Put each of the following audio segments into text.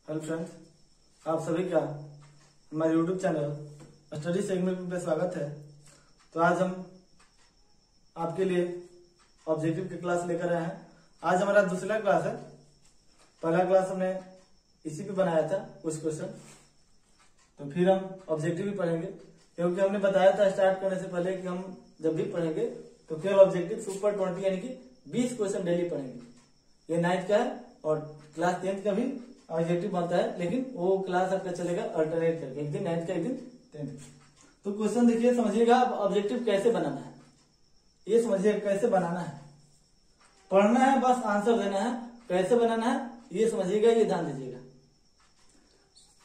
Hello friends, आप सभी का हमारे यूट्यूब चैनल स्टडी सेगमेंट में स्वागत है। तो आज हम आपके लिए ऑब्जेक्टिव की क्लास लेकर आए हैं। आज हमारा दूसरा क्लास है। पहला क्लास हमने इसी पे बनाया था कुछ क्वेश्चन, तो फिर हम ऑब्जेक्टिव भी पढ़ेंगे, क्योंकि हमने बताया था स्टार्ट करने से पहले कि हम जब भी पढ़ेंगे तो केवल ऑब्जेक्टिव सुपर 20 यानी कि 20 क्वेश्चन डेली पढ़ेंगे। ये 9th का है और क्लास 10th का भी ऑब्जेक्टिव बनता है, लेकिन वो क्लास आपका चलेगा अल्टरनेट करके, एक दिन 9th का एक दिन 10th का। तो क्वेश्चन देखिए, समझिएगा ऑब्जेक्टिव कैसे बनाना है, ये समझिएगा कैसे बनाना है। पढ़ना है, बस आंसर देना है। कैसे बनाना है ये समझिएगा, ये ध्यान दीजिएगा।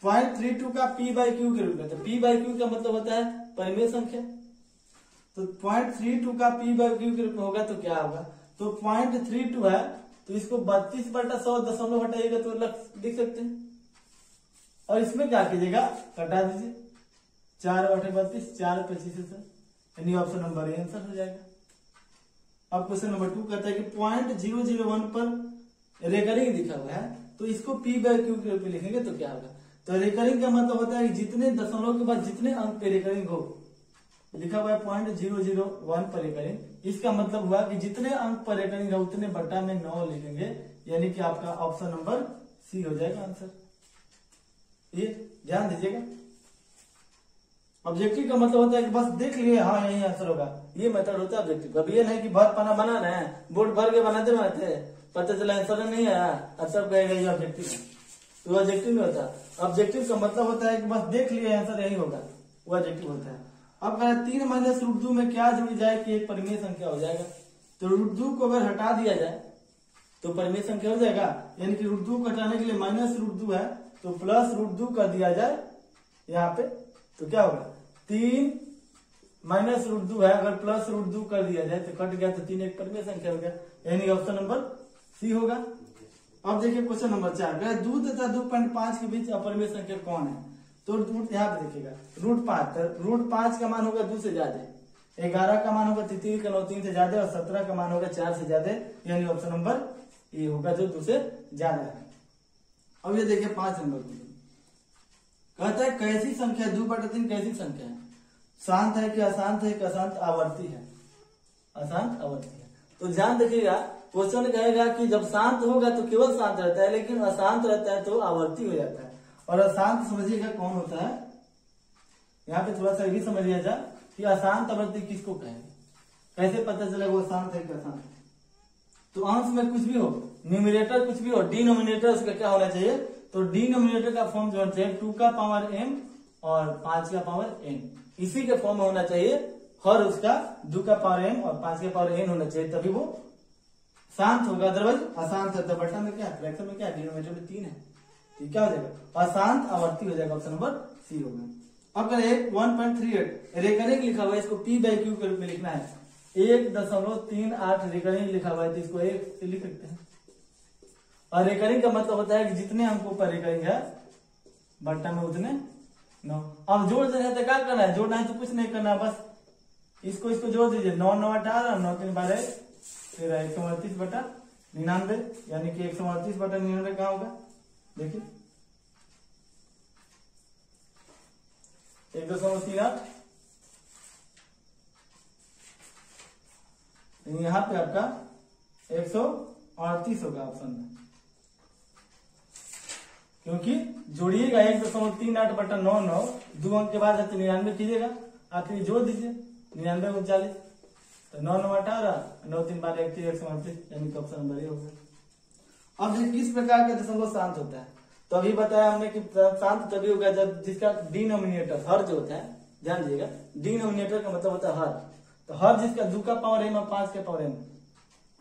0.32 का P बाई क्यू के रूप में, तो P बाई क्यू का मतलब होता है परिमेय संख्या। तो 0.32 का P बाई क्यू के रूप में होगा तो क्या होगा, तो 0.32 है तो इसको 32/100 दशमलव हटाइएगा तो लिख सकते हैं। और इसमें क्या कीजिएगा, कटा दीजिए 4/32, 4/25, यानी ऑप्शन नंबर ए आंसर हो जाएगा। अब क्वेश्चन नंबर 2 कहता है कि 0.001 पर रेकरिंग दिखा हुआ है, तो इसको P बाई क्यू के रूप में लिखेंगे तो क्या होगा। तो रेकरिंग का मतलब होता है कि जितने दशमलव के बाद जितने अंक पे रेकरिंग हो, लिखा हुआ है 0.001 पर रेकरिंग, इसका मतलब हुआ कि जितने अंक पर रेकरिंग है उतने बटा में 9 लिखेंगे, यानी कि आपका ऑप्शन नंबर सी हो जाएगा आंसर। ये ध्यान दीजिएगा। ऑब्जेक्टिव का मतलब होता है कि बस देख लिए, हाँ यही आंसर होगा, ये मेथड होता है ऑब्जेक्टिव। अब ये नहीं कि भर पाना बना रहे हैं, बोर्ड भर के बनाते पता चला आंसर नहीं आया और सब कहेगा ये ऑब्जेक्टिव है, तो ऑब्जेक्टिव नहीं होता। ऑब्जेक्टिव का मतलब होता है कि बस देख लिए आंसर यही होगा, वो ऑब्जेक्टिव होता है। अब कह 3 माइनस √2 में क्या जुड़ जाए कि एक परिमेय संख्या हो जाएगा। तो √2 को अगर हटा दिया जाए तो परिमेय संख्या हो जाएगा, यानी कि √2 को हटाने के लिए माइनस √2 है तो प्लस √2 कर दिया जाए यहाँ पे, तो क्या होगा 3 माइनस √2 है, अगर प्लस √2 कर दिया जाए तो कट गया, तो 3 एक परिमेय संख्या हो गया, यानी ऑप्शन नंबर सी होगा। अब देखिए क्वेश्चन नंबर 4, 2 तथा 2.5 के बीच अपरिमेय संख्या कौन है। तो रूट यहाँ पे देखिएगा √5, तो √5 का मान होगा 2 से ज्यादा, 11 का मान होगा 3 का 9 3 से ज्यादा, और 17 का मान होगा 4 से ज्यादा, यानी ऑप्शन नंबर ये होगा जो 2 से ज्यादा है। अब ये देखिए 5 नंबर कहता है कैसी संख्या 2/3 कैसी संख्या है, शांत है कि अशांत है कि अशांत आवर्ती है, अशांत आवर्ती है। तो ध्यान देखिएगा, क्वेश्चन कहेगा कि जब शांत होगा तो केवल शांत रहता है, लेकिन अशांत रहता है तो आवर्ती हो जाता है। और अशांत समझिएगा कौन होता है, यहाँ पे थोड़ा सा ये भी समझ लिया जाए कि अशांत आवर्ती किसको कहेंगे, कैसे पता चलेगा वो शांत है कि अशांत है। तो अंश में कुछ भी हो, न्यूमरेटर कुछ भी हो, डिनोमिनेटर उसका क्या होना चाहिए, तो डिनोमिनेटर का फॉर्म जो होना चाहिए 2 का पावर m और 5 का पावर n, इसी के फॉर्म में होना चाहिए। हर उसका 2 का पावर m और 5 का पावर n होना चाहिए, तभी वो शांत होगा। अदरवाइज अशांत है तो बटा में क्या, फ्रैक्शन में क्या, डिनोमिनेटर में 3 है, ठीक क्या हो जाएगा, अशांत आवर्ती हो जाएगा, ऑप्शन नंबर सी होगा। अब करें 1.38 रेकरिंग लिखा हुआ है, इसको P बाई क्यू के रूप में लिखना है। 1.38 रेकरिंग लिखा हुआ है तो इसको 1 से लिख सकते हैं। और रेकरिंग का मतलब होता है कि जितने अंकों पर रेकरिंग है बट्टा में उतने 9। अब जोड़ देना है तो क्या करना है, जोड़ना है तो कुछ नहीं करना, बस इसको जोड़ दीजिए, 9 9 18 9 3 12, फिर 138/99, यानी कि 138/99 कहाँ होगा, देखिए 1.38, यहाँ पे आपका 138 होगा ऑप्शन में, क्योंकि जोड़िएगा 1.38/99, 2 अंक के बाद है तो 99 कीजिएगा, आप फिर जोड़ दीजिए 99 39, तो 9 9 18 9 3 12 138, यानी कि ऑप्शन नंबर ए होगा। अब किस प्रकार का दशमलव शांत होता है, तो अभी बताया हमने कि शांत तभी होगा जब जिसका डिनोमिनेटर हर जो होता है, ध्यान दीजिएगा डिनोमिनेटर का मतलब होता है हर, तो हर जिसका 2 का पावर m और 5 का पावर m,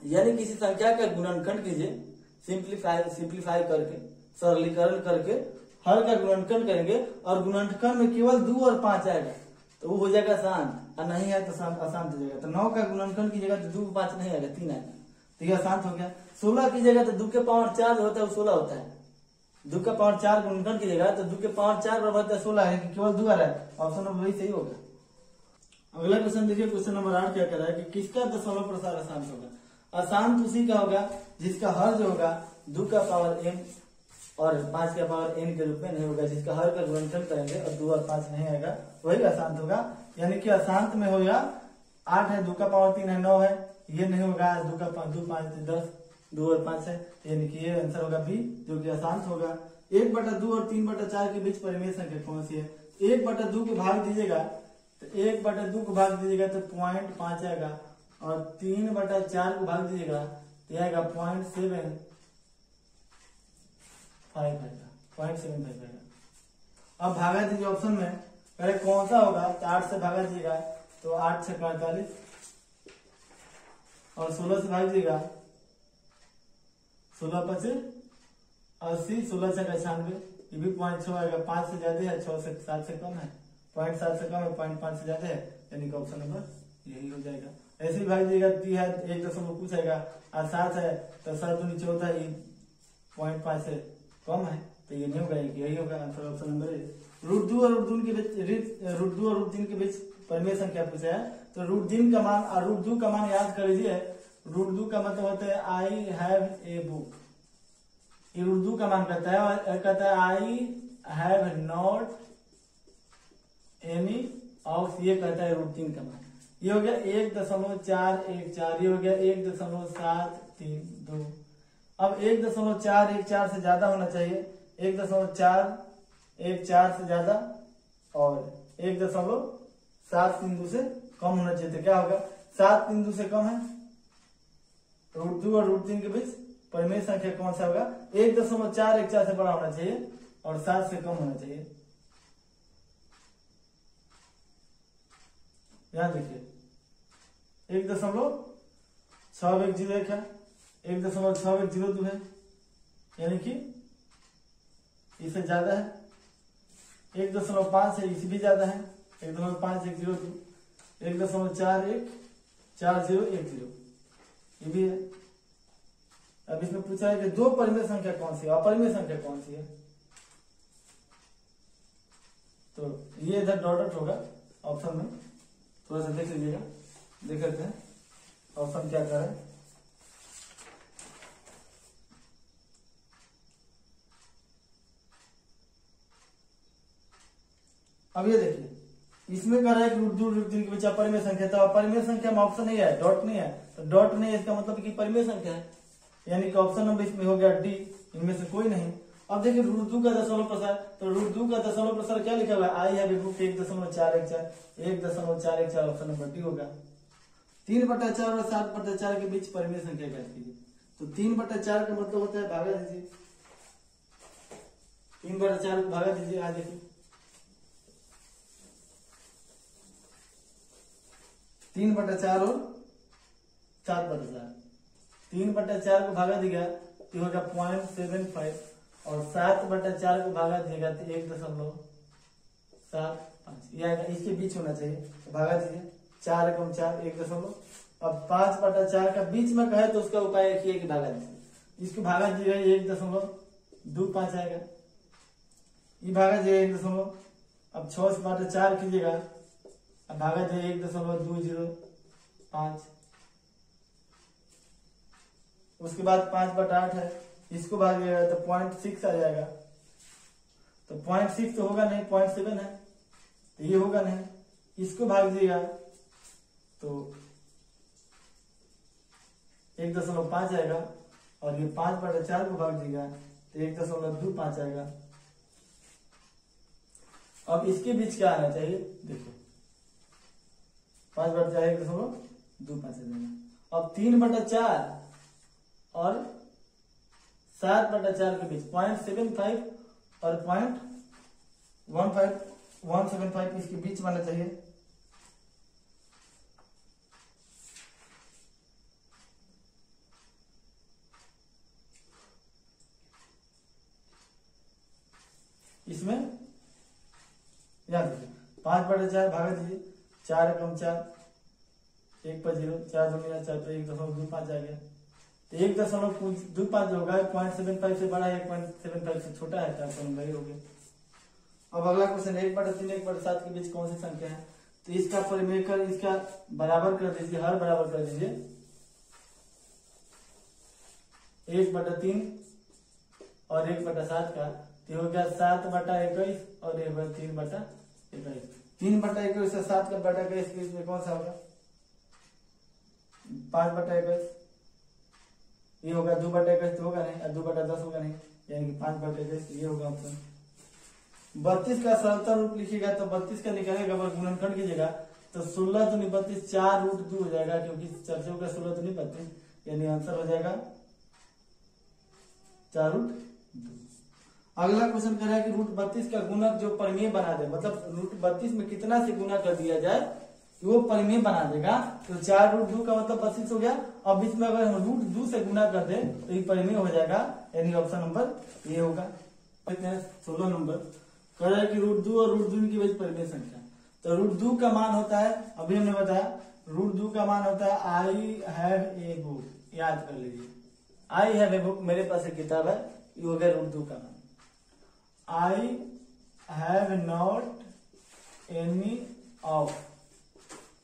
यानी किसी संख्या का गुणनखंड कीजिए, सिंप्लीफाई करके, सरलीकरण करके हर का गुणनखंड करेंगे, और गुणनखंड में केवल 2 और 5 आएगा तो वो हो जाएगा शांत, और नहीं है तो अशांत हो जाएगा। तो 9 का गुणनखंड कीजिएगा तो 2 5 नहीं आएगा, 3 आएगा, तो यह शांत हो गया। 16 कीजिएगा तो 2 के पावर 4 जो होता है वो 16 होता है, 2 का पावर 4 गुणनखंड कीजिएगा तो 2 के पावर 4 बराबर होता है 16 है, कि केवल 2 आ रहा है, ऑप्शन नंबर वही सही होगा। अगला क्वेश्चन देखिए, क्वेश्चन नंबर 8 क्या कर रहा है कि किसका दशमलव प्रसार अशांत होगा। अशांत उसी का होगा जिसका हर जो होगा 2 का पावर m और 5 का पावर n के रूप में नहीं होगा, जिसका हर का गुणनफल करेंगे और 2 और 5 नहीं आएगा, वही अशांत होगा। यानी कि अशांत में होगा 8 है, 2 का पावर 3 है, 9 है, ये नहीं होगा। 2 का 2 5 10, 2 और 5 है, यानी कि ये आंसर होगा बी, जो कि अशांत होगा। 1/2 और 3/4 के बीच परिमेय संख्या कौन सी है? 1/2 को भाग दीजिएगा तो 1/2 को भाग दीजिएगा तो 0.5 आएगा, और 3/4 को भाग दीजिएगा तो आएगा 0.75 आएगा, 0.75 आएगा। अब भागा दीजिए ऑप्शन में, पहले कौन सा होगा? तो 8 से भागा दीजिएगा तो 8 से 45, और 16 से भाग दीजिएगा 16 5 80, 16 से 96, ये भी 0.6 आएगा। 5 से ज्यादा है, 6 से 7 से कम है, 0.7 से कम है, 0.5 से ज्यादा है, यानी कि ऑप्शन नंबर यही हो जाएगा। ऐसे ही भाग दीजिएगा, 3 है 1 दशमलव कुछ आएगा, और 7 है तो 7 दूनी 14, ये 0.5 से कम है, तो ये नहीं होगा, यही होगा आंसर ऑप्शन नंबर ए। √2 और √3 के बीच √2 और √3 के बीच परिमेय संख्या पूछा है, तो √3 का मान और √2 का मान याद कर लीजिए। √2 का मतलब होता है आई हैव ए बुक, ये √2 का मान कहता है, और कहता है I have not any of, ये कहता है √3 का मान। ये हो गया 1.414, ये हो गया 1.732। अब 1.414 से ज्यादा होना चाहिए, 1.414 से ज्यादा, और 1.732 से कम होना चाहिए। तो क्या होगा? 732 से कम है। √2 और √3 के बीच परिमेय संख्या कौन सा होगा? 1.414 से बड़ा होना चाहिए और 7 से कम होना चाहिए। ध्यान देखिए, 1.6101 है, 1.6102 है, यानी कि इससे ज्यादा है। 1.5 है, इससे भी ज्यादा है, 1.5102, 1.414010, ये भी है। अब इसमें पूछा है कि दो परिमेय संख्या कौन सी है, अपरिमेय संख्या कौन सी है? तो ये इधर डॉट होगा ऑप्शन में, थोड़ा सा देख लीजिएगा, देख लेते हैं ऑप्शन क्या कर रहा है। अब ये देखिए, इसमें कह रहा है कि √2 √3 के बीच अपरिमेय संख्या, तो अपरिमेय संख्या में ऑप्शन नहीं है, डॉट नहीं है, तो डॉट नहीं है, इसका मतलब कि परिमेय संख्या है, यानी कि ऑप्शन नंबर इसमें हो गया डी, इनमें से कोई नहीं। अब देखिए √2 का दशमलव प्रसार, तो √2 का दशमलव प्रसार क्या लिखा हुआ है? I have a book 1.414, 1.414 option number D होगा। 3/4 और 7/4 के बीच परिमेय संख्या ज्ञात कीजिए। तो 3/4 का मतलब होता है, भागा दीजिए, 3/4 को भागा दीजिए। आज देखिए 3/4 और 7/4, 3/4 को भागा देगा तो होगा 0.75, और 7/4 को भागा देगा तो 1.75, ये आएगा, इसके बीच होना चाहिए, तो भागा दीजिए, 4 × 4 1. अब 5/4 का बीच में कहे तो उसका उपाय एक ही है कि भागा दीजिए, इसको भागा दीजिएगा 1.25 आएगा, ये भागा दीजिए 1. अब 6/4 कीजिएगा, अब भागा दीजिए 1.205, उसके बाद 5/8 है, इसको भागिएगा तो 0.6 आ जाएगा, तो 0.6 तो होगा नहीं, 0.7 है, तो ये होगा नहीं, इसको भाग दीजिएगा तो 1.5 आएगा, और ये 5/4 को भाग दीजिएगा तो 1.25 आएगा। अब इसके बीच क्या आना चाहिए? देखो 5/4 1.25 देगा। अब 3/4 और 7/4 के बीच 0.75 और 0.175 इसके बीच माना चाहिए। इसमें याद रखिए 5/4 भागा दीजिए, 4 × 4 1 पर 0, 4 2 4 तो 1.25 आ गया, तो 1.25 होगा, 0.75 से बड़ा है, 1.75 से छोटा है, तो वही हो गया। अब अगला क्वेश्चन 1/3 1/7 के बीच कौन सी संख्या है? तो इसका परिमेय कर, इसका बराबर कर दीजिए, हर बराबर कर दीजिए, 1/3 और 1/7 का, तो हो गया 7/21 और ये 3/21। 3/21 से 7/21 के इसमें कौन सा होगा? 5/21। ये होगा 2/21 तो होगा नहीं, और 2/10 होगा नहीं, यानी कि 5/21 ये होगा ऑप्शन। 32 का सरलतम रूप लिखिएगा तो 32 का निकलेगा, अगर गुणनखंड कीजिएगा तो 16 दूनी 32, 4√2 हो जाएगा, क्योंकि चर्चे का 16 दूनी 32, यानी आंसर हो जाएगा 4√2। अगला क्वेश्चन कह रहा है कि √32 का गुणक जो परिमेय बना दे, मतलब √32 में कितना से गुना कर दिया जाए कि वो परिमेय बना देगा, तो 4√2 का मतलब 32 हो गया। अब इसमें अगर हम √2 से गुना कर दे तो ये परिमेय हो जाएगा, यानी ऑप्शन नंबर ये होगा। 16 नंबर कह रहा है कि √2 और √2 की वजह परिमेय संख्या, तो √2 का मान होता है, अभी हमने बताया √2 का मान होता है आई हैव ए बुक, याद कर लीजिए आई हैव ए बुक, मेरे पास एक किताब है, ये हो गया √2 का मान। I have not any of,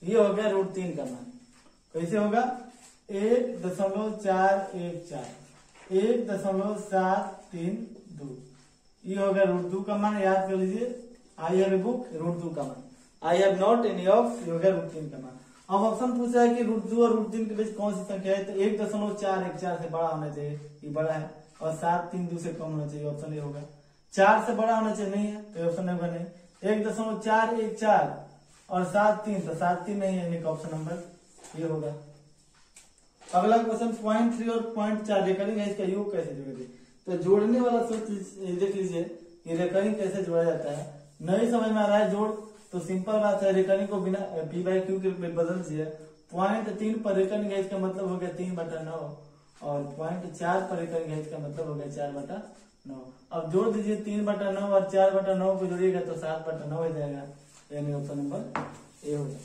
ये हो गया √3 का मान। कैसे होगा? 1.414, 1.732, ये हो गया √2 का मान, याद कर लीजिए। आई हैव ए बुक √2 का मान, I have not any of, ये हो गया √3 का मान। अब ऑप्शन पूछा है कि √2 और √3 के बीच कौन सी संख्या है, तो 1.414 से बड़ा होना चाहिए, ये बड़ा है, और 732 से कम होना चाहिए, ऑप्शन ये होगा। 4 से बड़ा होना चाहिए, नहीं है तो ऑप्शन नंबर नहीं। 1.414 और 7.3, तो 7.3 नहीं है, यानी कि ऑप्शन नंबर ये होगा। अगला क्वेश्चन 0.3 और 0.4 रेकरिंग है, इसका योग कैसे जोड़ेंगे? तो जोड़ने वाला सूत्र देख लीजिए, ये रेकरिंग कैसे जोड़ा जाता है। नहीं समझ में आ रहा है जोड़, तो सिंपल बात है, रेकरिंग को बिना p/q के रूप में बदल दीजिए। 0.3 पर रेकरिंग है, इसका मतलब हो गया 3/9, और 0.4 पर रेकरिंग है, इसका मतलब हो गया 4/9। अब जोड़ दीजिए 3/9 और 4/9 को जोड़िएगा तो 7/9 हो जाएगा, यानी ऑप्शन नंबर ए हो जाएगा।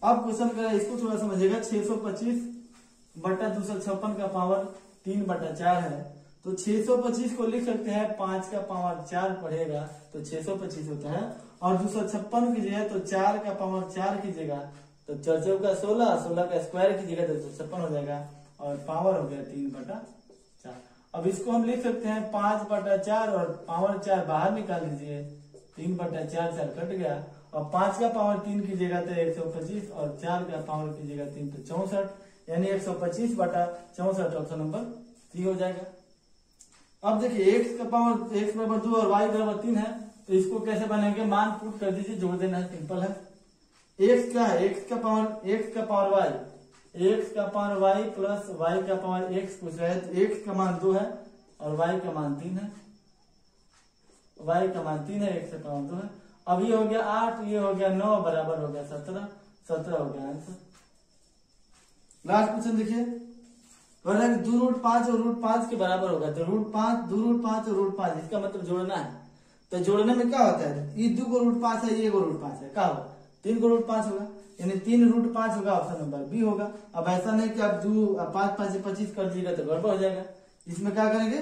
अब क्वेश्चन करें, इसको थोड़ा समझिएगा। 625/256 का पावर 3/4 है, तो 625 को लिख सकते हैं 5 का पावर 4 पढ़ेगा तो 625 होता है, और 256 कीजिएगा तो 4 का पावर 4 कीजिएगा तो 4 का 16, 16 का स्क्वायर कीजिएगा तो 256 हो जाएगा, और पावर हो गया 3/4। अब इसको हम लिख सकते हैं 5/4 और पावर 4 बाहर निकाल लीजिए, 3/4 4 कट गया, और 5 का पावर 3 कीजिएगा तो 125, और 4 का पावर कीजिएगा 3 तो 64, यानी 125/64 ऑप्शन नंबर सी हो जाएगा। अब देखिए x का पावर x बराबर 2 और y बराबर 3 है, तो इसको कैसे बनेंगे? मान पुट कर दीजिए, जोड़ देना है, सिंपल है। x क्या है? x का पावर y, x का पावर y प्लस y का पावर x पूछ रहा है, तो x का मान 2 है और y का मान 3 है, y का मान 3 है, x का पावर 2 है। अब ये हो गया 8, ये हो गया 9, बराबर हो गया 17, 17 हो गया आंसर। लास्ट क्वेश्चन देखिए, कह रहा है कि 2√5 और √5 के बराबर होगा, तो √5, 2√5 और √5, इसका मतलब जोड़ना है। तो जोड़ने में क्या होता है? ये 2 को √5 है, ये को √5 है, क्या होगा? 3 को √5 होगा, यानी 3√5 होगा, ऑप्शन नंबर बी होगा। अब ऐसा नहीं कि आप 5 5 से 25 कर दीजिएगा तो गड़बड़ हो जाएगा। इसमें क्या करेंगे?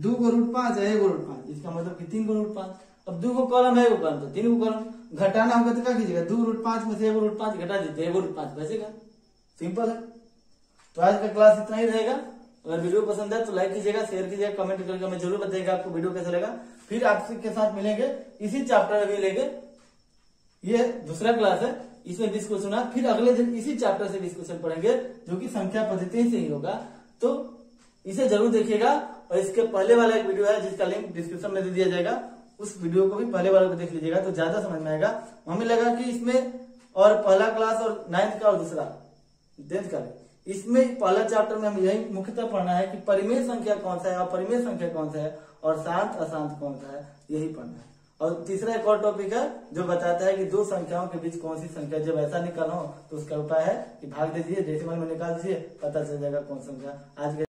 2 को √5 है, 1 को √5, इसका मतलब कि 3 को √5। अब 2 को कॉलम है, 1 को कॉलम, तो 3 को कॉलम। घटाना होगा तो क्या कीजिएगा? 2√5 में से 1 √5 घटा दीजिए, 1 √5 बचेगा, सिंपल है। तो आज का क्लास इतना ही रहेगा। अगर वीडियो पसंद है तो लाइक कीजिएगा, शेयर कीजिएगा, कमेंट करके हमें जरूर बताइएगा आपको वीडियो कैसा लगा। फिर आपसे के साथ मिलेंगे इसी चैप्टर में भी लेंगे, ये दूसरा क्लास है, इसमें 20 क्वेश्चन है। फिर अगले दिन इसी चैप्टर से 20 क्वेश्चन पढ़ेंगे, जो कि संख्या पद्धति से ही होगा, तो इसे जरूर देखिएगा। और इसके पहले वाला एक वीडियो है जिसका लिंक डिस्क्रिप्शन में दे दिया जाएगा, उस वीडियो को भी पहले वाले को देख लीजिएगा, तो ज्यादा समझ में आएगा। हमें लगा कि इसमें और पहला क्लास और 9th का और दूसरा 10th का, इसमें पहला चैप्टर में हमें यही मुख्यतः पढ़ना है कि परिमेय संख्या कौन सा है, अपरिमेय संख्या कौन सा है, और शांत अशांत कौन सा है, यही पढ़ना है। और तीसरा एक और टॉपिक है जो बताता है कि दो संख्याओं के बीच कौन सी संख्या, जब ऐसा निकालना हो तो उसका उपाय है कि भाग दे दीजिए, डेसिमल में निकाल दीजिए, पता चल जाएगा कौन संख्या। आज के